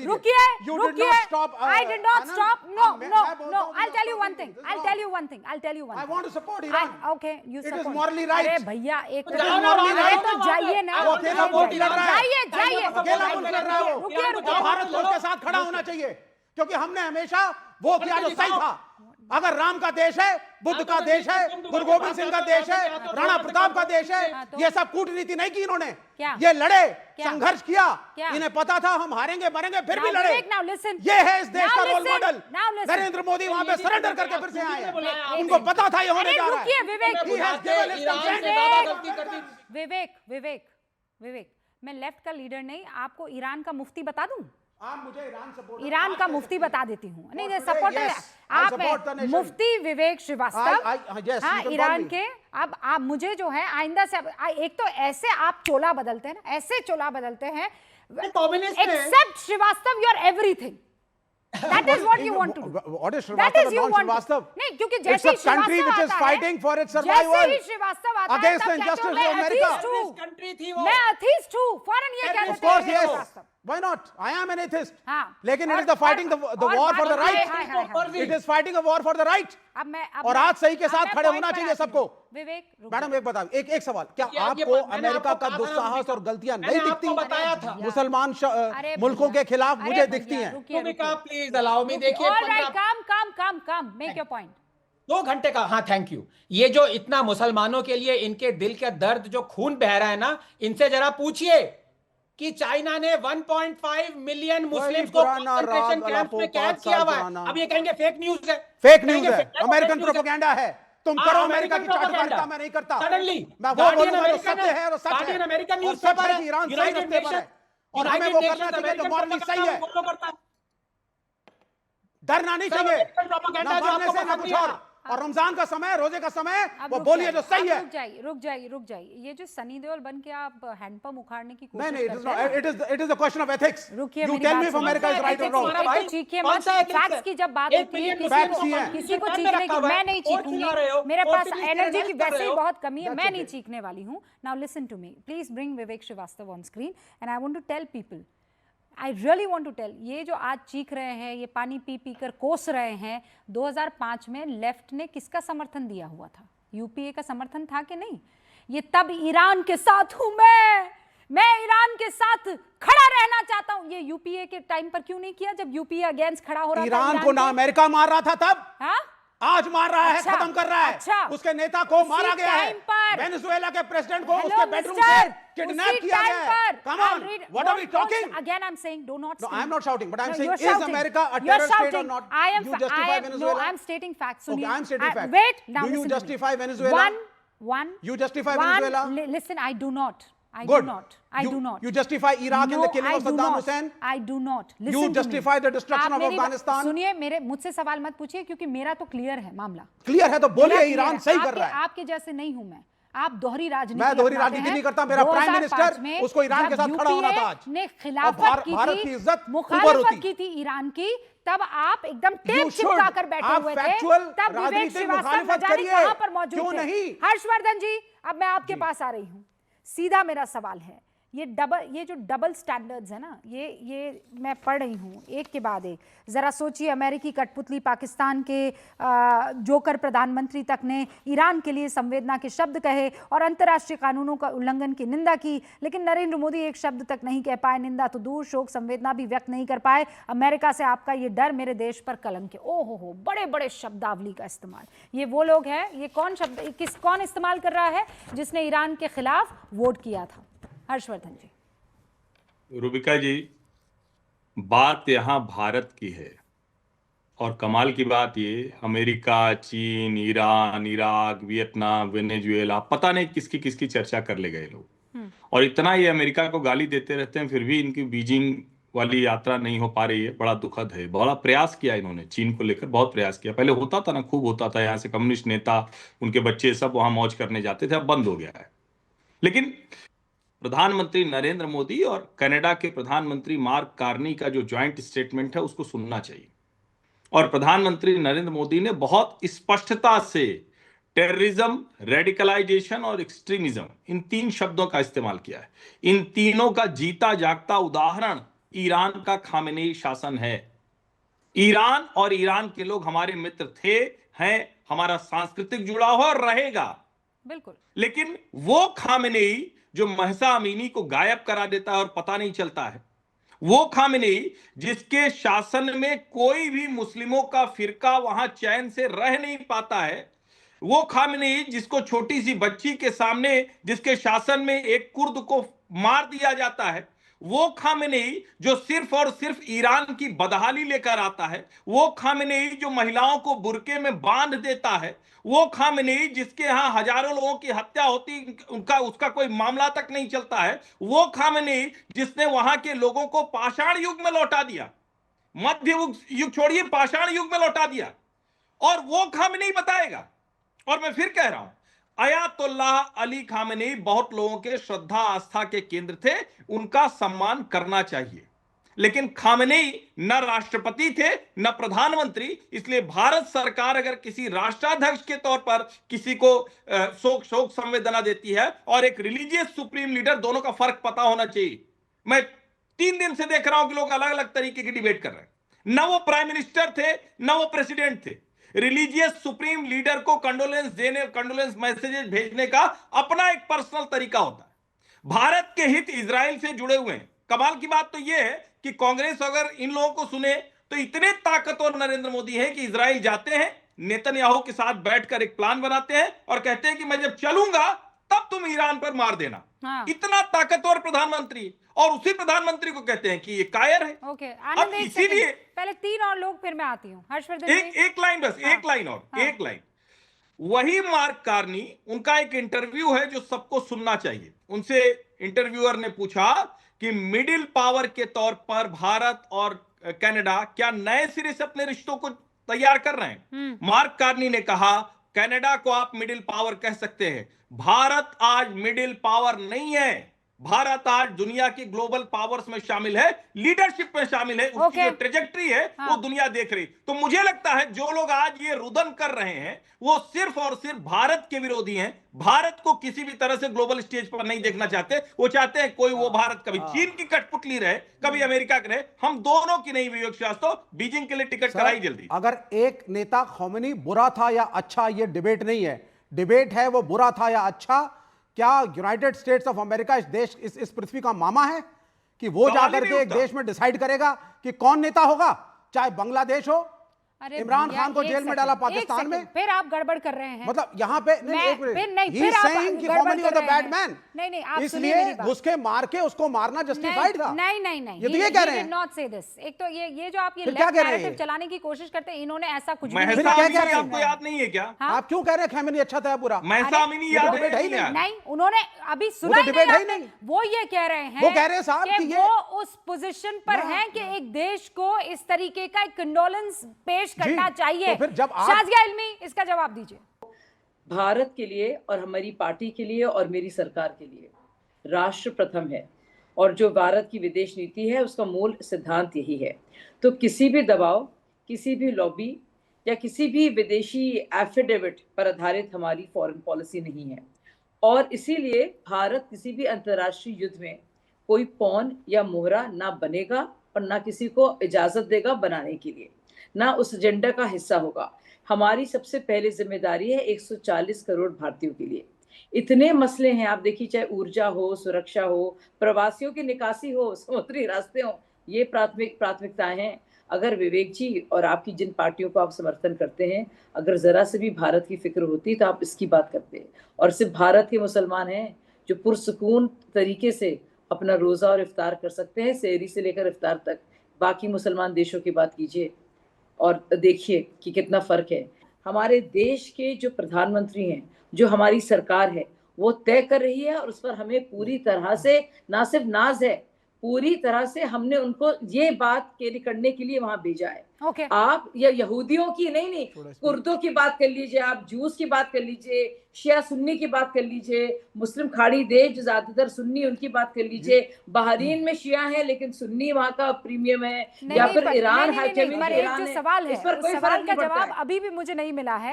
रुकिए, I did not stop. No. I'll tell you one thing. I want to support Iran. Okay, you support. It is morally right. अरे भैया एक तो जाइए ना। अकेला वोट लड़ रहा है। जाइए। अकेला वोट लड़ रहा है वो। रुकिए। भारत को उसके साथ खड़ा होना चाहिए, क्योंकि हमने हमेशा वो किया जो सही था। अगर राम का देश है, बुद्ध का देश है, गुरु गोविंद सिंह का देश है, राणा प्रताप का देश है, ये सब कूटनीति नहीं की इन्होंने। ये लड़े, संघर्ष किया, इन्हें पता था हम हारेंगे मरेंगे, फिर भी लड़े। ये है इस देश का रोल मॉडल। नरेंद्र मोदी वहां पे सरेंडर करके फिर से आए, उनको पता था ये होने जा रहा है। विवेक, मैं लेफ्ट का लीडर नहीं, आपको ईरान का मुफ्ती बता दूं? आप मुझे ईरान का मुफ्ती बता देती हूँ। नहीं सपोर्टर आप मुफ्ती विवेक श्रीवास्तव, हाँ ईरान के। अब आप मुझे जो है आइंदा से एक तो ऐसे आप चोला बदलते हैं ना, ऐसे चोला बदलते हैं, except Srivastava you are everything. That is what you want to do. What is Srivastava and non-Srivastava? नहीं, क्योंकि जैसे ही country which is fighting for its survival against the injustice of America. मैं atheist हूँ, फौरन ये कह देते हैं। Of course, yes. Why not? I am an atheist. हाँ. लेकिन it is the fighting the war for the right. It is fighting a war for the right. और आज सही के साथ खड़े होना चाहिए सबको। विवेक, मैडम एक बताओ, एक सवाल, क्या आपको अमेरिका का दुस्साहस और गलतियां नहीं दिखती? मुसलमान मुल्कों के खिलाफ मुझे दिखती हैं। Please allow me. देखिए, काम मेक योर पॉइंट। 2 घंटे का, हाँ थैंक यू। ये जो इतना मुसलमानों के लिए इनके दिल का दर्द जो खून बह रहा है ना, इनसे जरा पूछिए कि चाइना ने 1.5 मिलियन मुस्लिम्स को कंसंट्रेशन कैंप में कैद किया हुआ है। अब ये कहेंगे फेक न्यूज है, फेक न्यूज है, अमेरिकन प्रोपेगेंडा है। तुम करो अमेरिका की चाटबाजिता, मैं नहीं करता। सडनली मैं वो बोलूंगा जो सत्य है और सच है। अमेरिकन न्यूज पेपर है, ईरान सही रास्ते पर है और हमें वो करना चाहिए जो मॉरली सही है। डरना नहीं चाहिए, ना मरने से ना कुछ और रमजान का समय, रोजे का समय, वो बोलिए जो सही है। रुक जाइए। ये जो सनी देओल बन के आप हैंडपंप उखाड़ने की कोशिश नहीं, it is a question of ethics. You tell me if America is right or wrong. चीखिए मत, फैक्ट्स की जब बात होती है किसी को चीखने की, मैं नहीं चीखूंगी, मेरे पास एनर्जी की वैसे ही बहुत कमी है, मैं नहीं चीखने वाली हूँ। Now listen to me, please bring Vivek Srivastava on screen and I want to tell people, I really want to tell, ये जो आज चीख रहे हैं, ये पानी पी पी कर कोस रहे हैं, 2005 में लेफ्ट ने किसका समर्थन दिया हुआ था? यूपीए का समर्थन था कि नहीं? ये तब ईरान के साथ हूं मैं ईरान के साथ खड़ा रहना चाहता हूं। ये यूपीए के टाइम पर क्यों नहीं किया, जब यूपीए अगेंस्ट खड़ा हो रहा था? ईरान को ना अमेरिका मार रहा था तब, हाँ? आज मार रहा है, खत्म कर रहा है। उसके नेता को मारा गया है, वेनेजुएला के प्रेसिडेंट को उसके बेडरूम से किडनैप किया गया है। Come on, what are we talking? Again, I'm saying, do not. No, I'm not shouting, but I'm saying, is America a terror state or not? You justify Venezuela? No, I'm stating facts. Okay, I'm stating facts. Wait, now do you justify Venezuela? One. You justify Venezuela? Listen, I do not. I Good. do not. I do not. You justify Iraq and the killing of Saddam Hussein? I do not. Listen you justify the destruction of Afghanistan? सुनिए, मुझसे सवाल मत पूछिए, क्योंकि मेरा तो clear है मामला। क्लियर है तो बोलिए, ईरान सही कर रहा है। आपके जैसे नहीं हूं मैं, आप दोहरी राजनीति, मैं दोहरी राजनीति नहीं करता। मेरा प्राइम मिनिस्टर, उसको ईरान के साथ खड़ा होना था आज। ने खिलाफत की इज्जत, मुखालफत की थी ईरान की, तब आप एकदम टेप चिपका कर बैठे हुए थे। तब विवेक श्रीवास्तव न जाने कहां पर मौजूद थे। हर्षवर्धन जी, अब मैं आपके पास आ रही हूं। सीधा मेरा सवाल है, ये जो डबल स्टैंडर्ड्स है ना, ये मैं पढ़ रही हूँ एक के बाद एक। ज़रा सोचिए, अमेरिकी कठपुतली पाकिस्तान के जोकर प्रधानमंत्री तक ने ईरान के लिए संवेदना के शब्द कहे और अंतर्राष्ट्रीय कानूनों का उल्लंघन की निंदा की, लेकिन नरेंद्र मोदी एक शब्द तक नहीं कह पाए, निंदा तो दूर, शोक संवेदना भी व्यक्त नहीं कर पाए। अमेरिका से आपका ये डर मेरे देश पर कलंक है। ओहो हो, बड़े बड़े शब्दावली का इस्तेमाल। ये वो लोग हैं, ये कौन इस्तेमाल कर रहा है जिसने ईरान के खिलाफ वोट किया था? हर्षवर्धन जी। रूबिका जी, बात यहाँ भारत की है और कमाल की बात ये, अमेरिका, चीन, ईरान, इराक, वियतनाम, वेनेजुएला, पता नहीं किसकी किसकी चर्चा कर ले गए लोग। और इतना ये अमेरिका को गाली देते रहते हैं, फिर भी इनकी बीजिंग वाली यात्रा नहीं हो पा रही है। बड़ा दुखद है। बड़ा प्रयास किया इन्होंने, चीन को लेकर बहुत प्रयास किया। पहले होता था ना, खूब होता था, यहाँ से कम्युनिस्ट नेता, उनके बच्चे सब वहां मौज करने जाते थे, अब बंद हो गया है। लेकिन प्रधानमंत्री नरेंद्र मोदी और कनाडा के प्रधानमंत्री मार्क कार्नी का जो ज्वाइंट स्टेटमेंट है, उसको सुनना चाहिए। और प्रधानमंत्री नरेंद्र मोदी ने बहुत स्पष्टता से टेररिज्म, रेडिकलाइजेशन और एक्सट्रीमिज्म, इन 3 शब्दों का इस्तेमाल किया है। इन तीनों का जीता जागता उदाहरण ईरान का खामेनेई शासन है। ईरान और ईरान के लोग हमारे मित्र थे, हैं, हमारा सांस्कृतिक जुड़ाव और रहेगा बिल्कुल। लेकिन वो खामेनेई जो महसा अमीनी को गायब करा देता है और पता नहीं चलता है, वो खामेनेई जिसके शासन में कोई भी मुस्लिमों का फिरका वहां चैन से रह नहीं पाता है, वो खामेनेई जिसको छोटी सी बच्ची के सामने जिसके शासन में एक कुर्द को मार दिया जाता है, वो खामेनेई जो सिर्फ और सिर्फ ईरान की बदहाली लेकर आता है, वो खामेनेई जो महिलाओं को बुरके में बांध देता है, वो खामेनेई जिसके यहां हजारों लोगों की हत्या होती उसका कोई मामला तक नहीं चलता है, वो खामेनेई जिसने वहां के लोगों को पाषाण युग में लौटा दिया, मध्य युग छोड़िए पाषाण युग में लौटा दिया, और वो खामेनेई बताएगा। और मैं फिर कह रहा हूं, अयातुल्लाह अली खामेनेई बहुत लोगों के श्रद्धा आस्था के केंद्र थे, उनका सम्मान करना चाहिए, लेकिन खामेनेई न राष्ट्रपति थे न प्रधानमंत्री। इसलिए भारत सरकार अगर किसी राष्ट्राध्यक्ष के तौर पर किसी को शोक संवेदना देती है और एक रिलीजियस सुप्रीम लीडर, दोनों का फर्क पता होना चाहिए। मैं 3 दिन से देख रहा हूं कि लोग अलग अलग तरीके की डिबेट कर रहे हैं, न वो प्राइम मिनिस्टर थे न वो प्रेसिडेंट थे। रिलीजियस सुप्रीम लीडर को कंडोलेंस मैसेजेस भेजने का अपना एक पर्सनल तरीका होता है। भारत के हित इजराइल से जुड़े हुए हैं। कमाल की बात तो यह है कि कांग्रेस अगर इन लोगों को सुने तो इतने ताकतवर नरेंद्र मोदी है कि इजराइल जाते हैं, नेतन्याहू के साथ बैठकर एक प्लान बनाते हैं और कहते हैं कि मैं जब चलूंगा तब तुम ईरान पर मार देना। हाँ। इतना ताकतवर प्रधानमंत्री, और उसी प्रधानमंत्री को कहते हैं कि ये कायर है। ओके, आनंद, इसीलिए पहले 3 और लोग, फिर मैं आती हूं हर्षवर्धन। एक लाइन बस। हाँ। एक लाइन और। हाँ। एक लाइन। वही मार्क कार्नी, उनका एक इंटरव्यू है जो सबको सुनना चाहिए। उनसे इंटरव्यूअर ने पूछा कि मिडिल पावर के तौर पर भारत और कनाडा क्या नए सिरे से अपने रिश्तों को तैयार कर रहे हैं। मार्क कार्नी ने कहा, कनाडा को आप मिडिल पावर कह सकते हैं, भारत आज मिडिल पावर नहीं है। भारत आज दुनिया की ग्लोबल पावर्स में शामिल है, लीडरशिप में शामिल है। उसकी जो ट्रेजेक्टरी है वो दुनिया देख रही। तो मुझे लगता है जो लोग आज ये रुदन कर रहे हैं वो सिर्फ और सिर्फ भारत के विरोधी हैं। भारत को किसी भी तरह से ग्लोबल स्टेज पर नहीं देखना चाहते। वो चाहते हैं कोई वो भारत कभी चीन की कठपुतली रहे, कभी अमेरिका की रहे, हम दोनों की नहीं। विवेक श्रीवास्तव, बीजिंग के लिए टिकट कराई जल्दी। अगर एक नेता खोमेनी बुरा था या अच्छा, ये डिबेट नहीं है। डिबेट है वो बुरा था या अच्छा। क्या यूनाइटेड स्टेट्स ऑफ अमेरिका इस पृथ्वी का मामा है कि वो जाकर के एक देश में डिसाइड करेगा कि कौन नेता होगा, चाहे बांग्लादेश हो? इमरान खान को जेल में डाला पाकिस्तान में। फिर आप गड़बड़ कर रहे हैं। मतलब यहाँ पे इसलिए घुसके मार के उसको मारना जस्टिफाइड था। नहीं, ये तो ये कह रहे हैं। नॉट से दिस। एक तो ये जो आप ये लेफ्ट नैरेटिव चलाने की कोशिश करते हैं, इन्होंने ऐसा कुछ नहीं किया। आपको याद नहीं है क्या? आप क्यों कह रहे हैं खामेनी अच्छा था बुरा? महसा अमीनी याद नहीं, उन्होंने अभी सुना नहीं। वो ये कह रहे हैं, वो कह रहे हैं साहब कि वो उस पोजीशन पर हैं कि एक देश को इस तरीके का एक कंडोलेंस पेश करना चाहिए। तो फिर जब शाज़िया इल्मी, इसका जवाब दीजिए। भारत के लिए और हमारी पार्टी के लिए और मेरी सरकार के लिए राष्ट्र प्रथम है, और जो भारत की विदेश नीति है उसका मूल सिद्धांत यही है। तो किसी भी दबाव, किसी भी लॉबी या किसी भी विदेशी एफिडेविट पर आधारित हमारी फॉरेन पॉलिसी नहीं है, और इसीलिए भारत किसी भी अंतर्राष्ट्रीय युद्ध में कोई पौन या मोहरा ना बनेगा और ना किसी को इजाजत देगा बनाने के लिए, ना उस एजेंडा का हिस्सा होगा। हमारी सबसे पहले जिम्मेदारी है 140 करोड़ भारतीयों के लिए। इतने मसले हैं, आप देखिए, चाहे ऊर्जा हो, सुरक्षा हो, प्रवासियों की निकासी हो, समुद्री रास्ते हो, ये प्राथमिकताएं हैं। अगर विवेक जी और आपकी जिन पार्टियों को आप समर्थन करते हैं, अगर जरा से भी भारत की फिक्र होती तो आप इसकी बात करते। और सिर्फ भारत के मुसलमान हैं जो पुरसुकून तरीके से अपना रोज़ा और इफ्तार कर सकते हैं, सहरी से लेकर इफ्तार तक। बाकी मुसलमान देशों की बात कीजिए और देखिए कि कितना फ़र्क है। हमारे देश के जो प्रधानमंत्री हैं, जो हमारी सरकार है, वो तय कर रही है, और उस पर हमें पूरी तरह से ना सिर्फ नाज है, पूरी तरह से हमने उनको ये बात करने के लिए वहां भेजा है। आप या यहूदियों की नहीं, कुर्दों की बात कर लीजिए, आप जूस की बात कर लीजिए, शिया सुन्नी की बात कर लीजिए, मुस्लिम खाड़ी देश जो ज्यादातर सुन्नी, उनकी बात कर लीजिए। बहरीन में शिया है लेकिन सुन्नी वहाँ का प्रीमियम है, या फिर ईरान है। सवाल है, इस पर कोई सवाल का जवाब अभी भी मुझे नहीं मिला है।